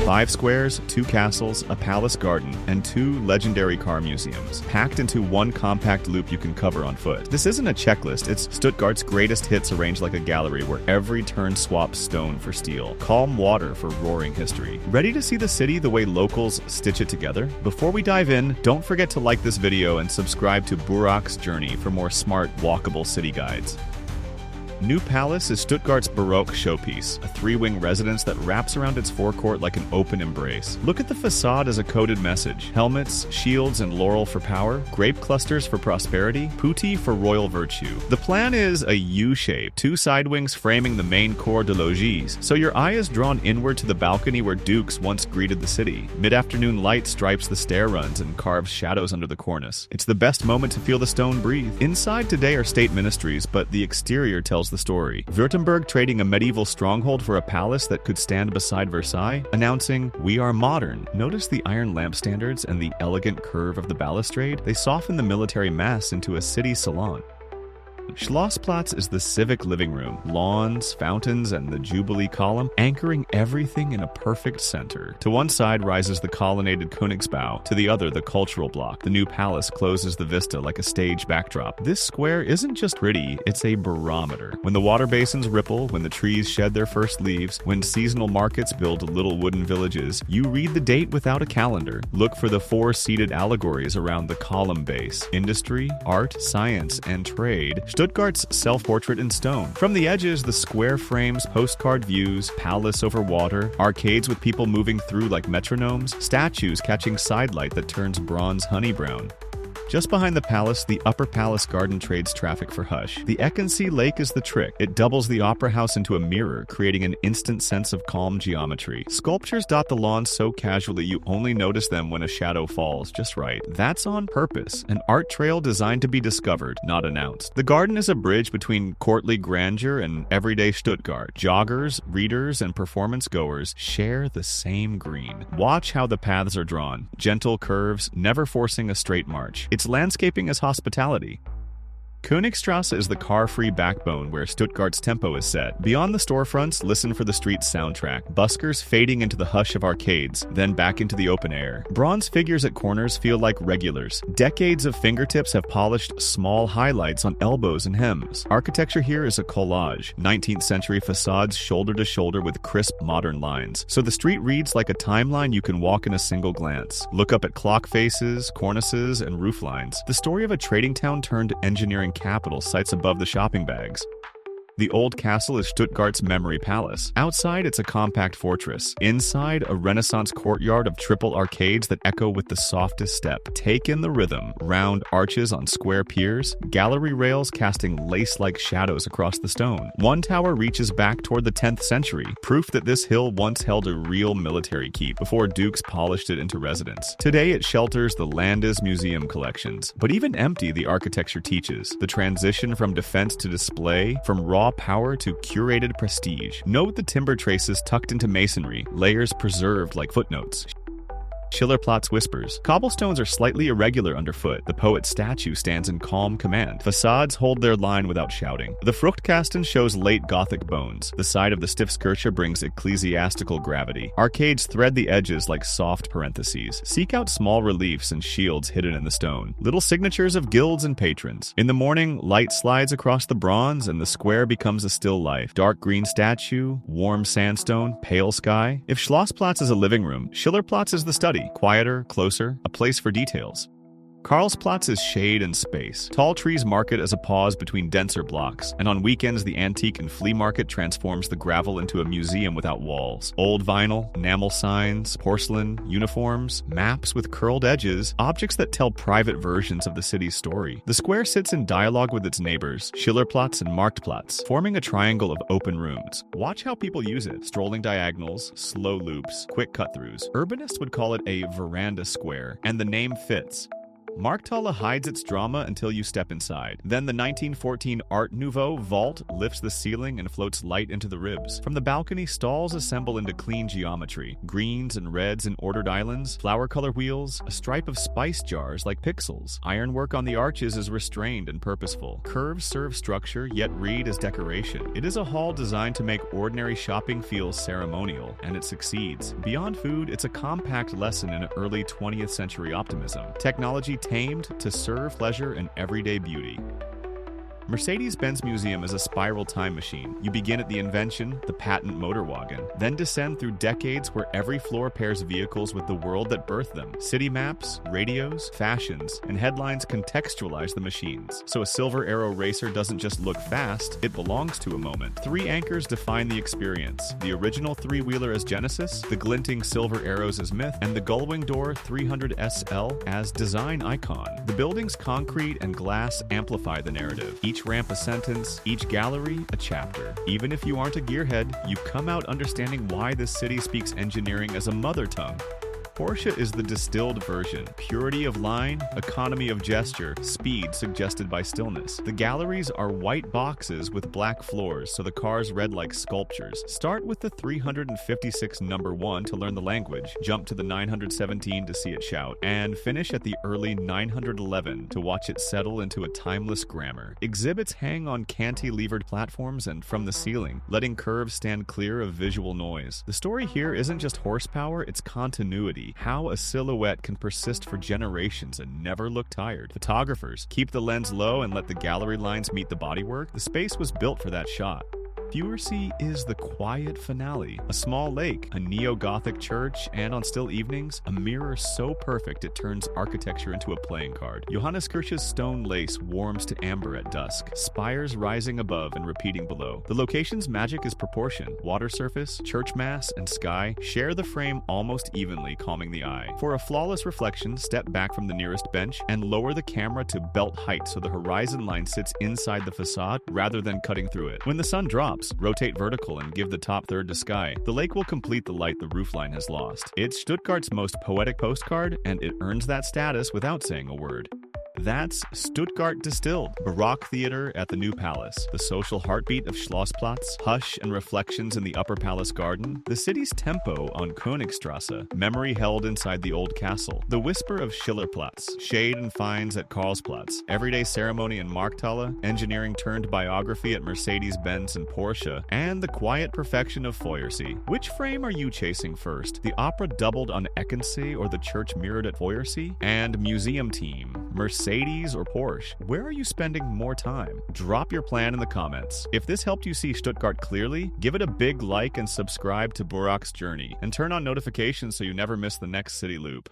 5 squares, 2 castles, a palace garden, and 2 legendary car museums, packed into one compact loop you can cover on foot. This isn't a checklist, it's Stuttgart's greatest hits arranged like a gallery where every turn swaps stone for steel, calm water for roaring history. Ready to see the city the way locals stitch it together? Before we dive in, don't forget to like this video and subscribe to Burak's Journey for more smart, walkable city guides. New Palace is Stuttgart's Baroque showpiece, a 3-wing residence that wraps around its forecourt like an open embrace. Look at the facade as a coded message. Helmets, shields, and laurel for power, grape clusters for prosperity, putti for royal virtue. The plan is a U-shape, 2 side wings framing the main corps de logis, so your eye is drawn inward to the balcony where dukes once greeted the city. Mid-afternoon light stripes the stair runs and carves shadows under the cornice. It's the best moment to feel the stone breathe. Inside today are state ministries, but the exterior tells the story. Württemberg trading a medieval stronghold for a palace that could stand beside Versailles, announcing, "We are modern." Notice the iron lamp standards and the elegant curve of the balustrade? They soften the military mass into a city salon. Schlossplatz is the civic living room, lawns, fountains, and the Jubilee column, anchoring everything in a perfect center. To one side rises the colonnaded Königsbau, to the other the cultural block. The new palace closes the vista like a stage backdrop. This square isn't just pretty, it's a barometer. When the water basins ripple, when the trees shed their first leaves, when seasonal markets build little wooden villages, you read the date without a calendar. Look for the 4-seated allegories around the column base. Industry, art, science, and trade. Stuttgart's self-portrait in stone. From the edges, the square frames, postcard views, palace over water, arcades with people moving through like metronomes, statues catching sidelight that turns bronze honey brown. Just behind the palace, the upper palace garden trades traffic for hush. The Eckense Lake is the trick. It doubles the opera house into a mirror, creating an instant sense of calm geometry. Sculptures dot the lawns so casually you only notice them when a shadow falls just right. That's on purpose. An art trail designed to be discovered, not announced. The garden is a bridge between courtly grandeur and everyday Stuttgart. Joggers, readers, and performance goers share the same green. Watch how the paths are drawn. Gentle curves, never forcing a straight march. It's landscaping as hospitality. Königstrasse is the car-free backbone where Stuttgart's tempo is set. Beyond the storefronts, listen for the street's soundtrack. Buskers fading into the hush of arcades, then back into the open air. Bronze figures at corners feel like regulars. Decades of fingertips have polished small highlights on elbows and hems. Architecture here is a collage. 19th century facades shoulder to shoulder with crisp modern lines. So the street reads like a timeline you can walk in a single glance. Look up at clock faces, cornices, and roof lines. The story of a trading town turned engineering capital sites above the shopping bags. The old castle is Stuttgart's memory palace. Outside, it's a compact fortress. Inside, a Renaissance courtyard of triple arcades that echo with the softest step. Take in the rhythm. Round arches on square piers, gallery rails casting lace-like shadows across the stone. One tower reaches back toward the 10th century, proof that this hill once held a real military keep before dukes polished it into residence. Today, it shelters the Landes Museum collections. But even empty, the architecture teaches. The transition from defense to display, from raw power to curated prestige. Note the timber traces tucked into masonry, layers preserved like footnotes. Schillerplatz whispers. Cobblestones are slightly irregular underfoot. The poet's statue stands in calm command. Facades hold their line without shouting. The Fruchtkasten shows late Gothic bones. The side of the Stiftskirche brings ecclesiastical gravity. Arcades thread the edges like soft parentheses. Seek out small reliefs and shields hidden in the stone. Little signatures of guilds and patrons. In the morning, light slides across the bronze and the square becomes a still life. Dark green statue, warm sandstone, pale sky. If Schlossplatz is a living room, Schillerplatz is the study. Quieter, closer, a place for details. Karlsplatz is shade and space. Tall trees mark it as a pause between denser blocks, and on weekends the antique and flea market transforms the gravel into a museum without walls. Old vinyl, enamel signs, porcelain, uniforms, maps with curled edges, objects that tell private versions of the city's story. The square sits in dialogue with its neighbors, Schillerplatz and Marktplatz, forming a triangle of open rooms. Watch how people use it. Strolling diagonals, slow loops, quick cut-throughs. Urbanists would call it a veranda square, and the name fits. Markthalle hides its drama until you step inside. Then the 1914 Art Nouveau vault lifts the ceiling and floats light into the ribs. From the balcony, stalls assemble into clean geometry. Greens and reds in ordered islands, flower color wheels, a stripe of spice jars like pixels. Ironwork on the arches is restrained and purposeful. Curves serve structure, yet read as decoration. It is a hall designed to make ordinary shopping feel ceremonial, and it succeeds. Beyond food, it's a compact lesson in early 20th century optimism. Technology tamed to serve pleasure and everyday beauty. Mercedes-Benz Museum is a spiral time machine. You begin at the invention, the patent motor wagon, then descend through decades where every floor pairs vehicles with the world that birthed them. City maps, radios, fashions, and headlines contextualize the machines. So a Silver Arrow racer doesn't just look fast, it belongs to a moment. Three anchors define the experience. The original three-wheeler as Genesis, the glinting Silver Arrows as myth, and the gullwing door 300 SL as design icon. The building's concrete and glass amplify the narrative. Each ramp a sentence, each gallery a chapter. Even if you aren't a gearhead, you come out understanding why this city speaks engineering as a mother tongue. Porsche is the distilled version. Purity of line, economy of gesture, speed suggested by stillness. The galleries are white boxes with black floors, so the cars read like sculptures. Start with the 356 number 1 to learn the language, jump to the 917 to see it shout, and finish at the early 911 to watch it settle into a timeless grammar. Exhibits hang on cantilevered platforms and from the ceiling, letting curves stand clear of visual noise. The story here isn't just horsepower, it's continuity. How a silhouette can persist for generations and never look tired. Photographers keep the lens low and let the gallery lines meet the bodywork. The space was built for that shot. Feuersee is the quiet finale. A small lake, a neo-Gothic church, and on still evenings, a mirror so perfect it turns architecture into a playing card. Johanneskirche's stone lace warms to amber at dusk, spires rising above and repeating below. The location's magic is proportion. Water surface, church mass, and sky share the frame almost evenly, calming the eye. For a flawless reflection, step back from the nearest bench and lower the camera to belt height so the horizon line sits inside the facade rather than cutting through it. When the sun drops, rotate vertical and give the top third to sky. The lake will complete the light the roofline has lost. It's Stuttgart's most poetic postcard, and it earns that status without saying a word. That's Stuttgart Distilled, Baroque theater at the New Palace, the social heartbeat of Schlossplatz, hush and reflections in the Upper Palace garden, the city's tempo on Königstrasse, memory held inside the old castle, the whisper of Schillerplatz, shade and finds at Karlsplatz, everyday ceremony in Markthalle, engineering turned biography at Mercedes-Benz and Porsche, and the quiet perfection of Feuersee. Which frame are you chasing first? The opera doubled on Eckensee or the church mirrored at Feuersee? And museum team, Mercedes or Porsche? Where are you spending more time? Drop your plan in the comments. If this helped you see Stuttgart clearly, give it a big like and subscribe to Burak's Journey, and turn on notifications so you never miss the next city loop.